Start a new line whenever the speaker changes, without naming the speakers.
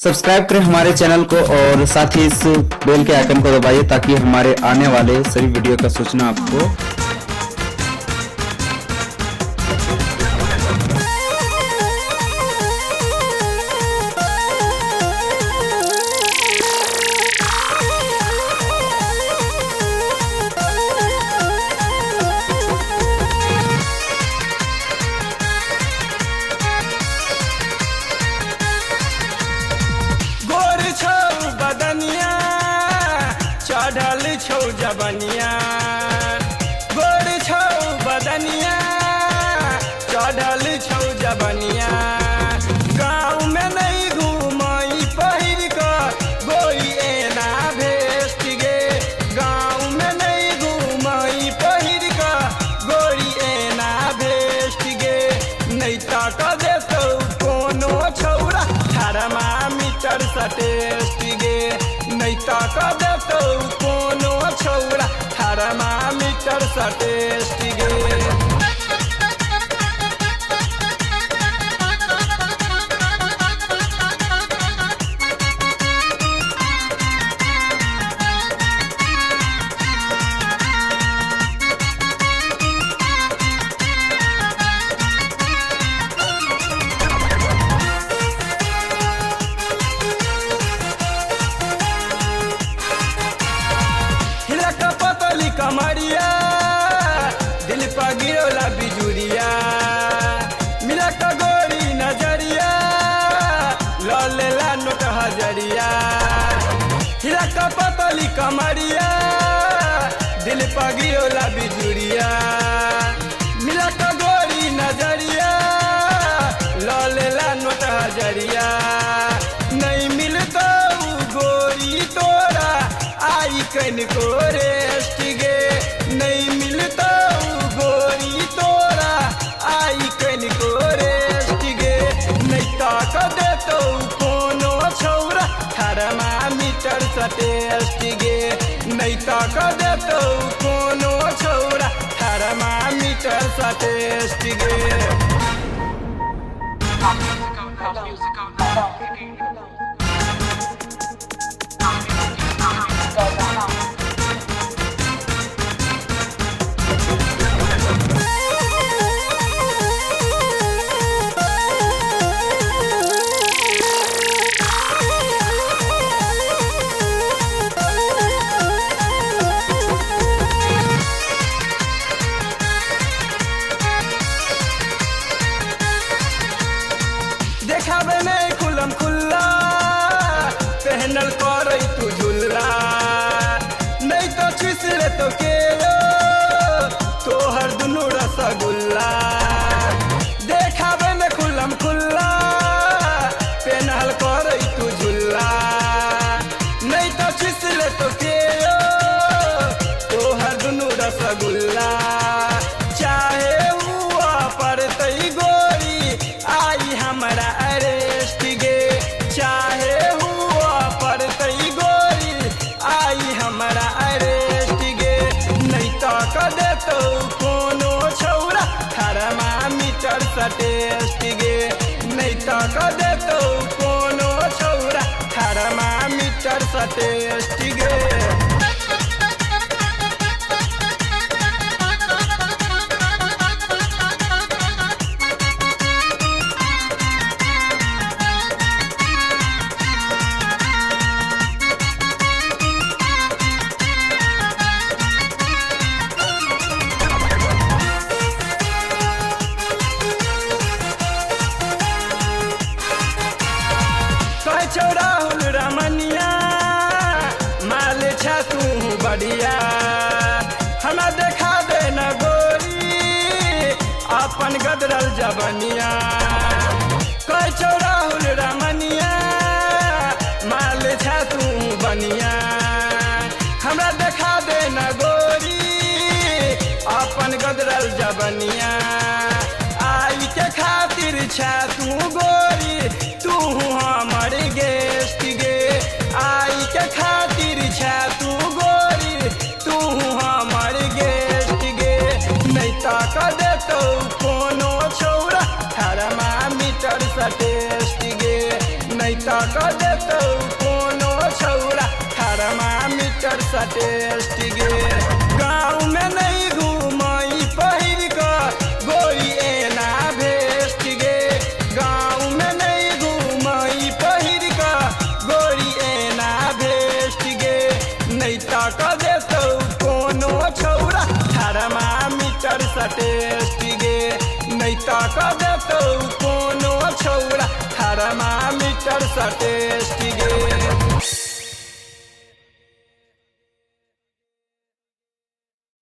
Subscribe करें हमारे channel को और साथ ही इस बेल के आइकन को दबाइए ताकि हमारे आने वाले सभी वीडियो का सूचना आपको
चढ़ल छौ जबनिया गोर छौ बदनिया चढ़ल छौ जबनिया गाँव में नहीं घूमई पहिर कर गोरी एना भेस्ट गे गाँव में नहीं घूमई पहिर कर गोरी एना भेस्ट गे नहीं तक देतौ कोनो छौरा थर्मामीटर सटेस्ट गे नहीं तक देतौ कोनो छौरा थर्मामीटर सटेस्ट गे कमरिया दिल पर गिरोला बिजुरिया मिला गोरी नजरिया ललेला नोट हजरिया हिला का पतली कमरिया दिल पर गिरोला बिजुरिया मिला गोरी नजरिया ललेला नोट हजरिया नहीं मिलता गोरी तोरा आई कन को रेस्ट गे नहीं मिलता गोरी तोरा आई कन को रेस्ट गे नहीं तक देतौ कोनो छौरा थर्मामीटर सटेस्ट गे नहीं तक देतौ कोनो छौरा थर्मामीटर सटेस्ट गे देखावे नहीं खुलम खुल्ला पहनल कर तू झुल्ला नहीं तो छिसले तो के तोहर दुनू रसगुल्ला देखावे में खुलम खुल्ला पहनल कर तू झुल्ला नहीं तो छिसले तो के तोहर दुनू रसगुल्ला चाहे हुआ पड़तई गोरी आई हमारा अरेस्ट गे चाहे हुआ पड़तई गोरी आई हमारा अरेस्ट गे नहीं तक देतौ कोनो छौरा थर्मामीटर सटेस्ट गे नहीं तक देतौ कोनो छौरा थर्मामीटर सटेस्ट गे राहुल रमनिया माल छा तू बढ़िया हमें देखा दे न गोरी अपन गदरल जबनिया कहो राहुल रमनिया माल छा तू बनिया हमें देखा दे न गोरी अपन गदरल जबनिया आई के खातिर छा तू गोरी तू हमर गेस्ट गे आई के खातिर छा तू गोरी तू हमर गेस्ट गे नहीं तक देतौ कोनो छौरा थर्मामीटर सटेस्ट गे नहीं तक देतौ कोनो छौड़ा थर्मामीटर सा टेस्ट गे। गाँव में नहीं घूमई पहिर क गोरी एना भेस्ट गे। गाँव में नहीं घूमई पहिर क गोरी एना भेस्ट गे। नहीं तक देतौ कोनो छौड़ा थर्मामीटर सा टेस्ट गे। नहीं तक देतौ कोनो छौड़ा थर्मामीटर सा टेस्ट गे।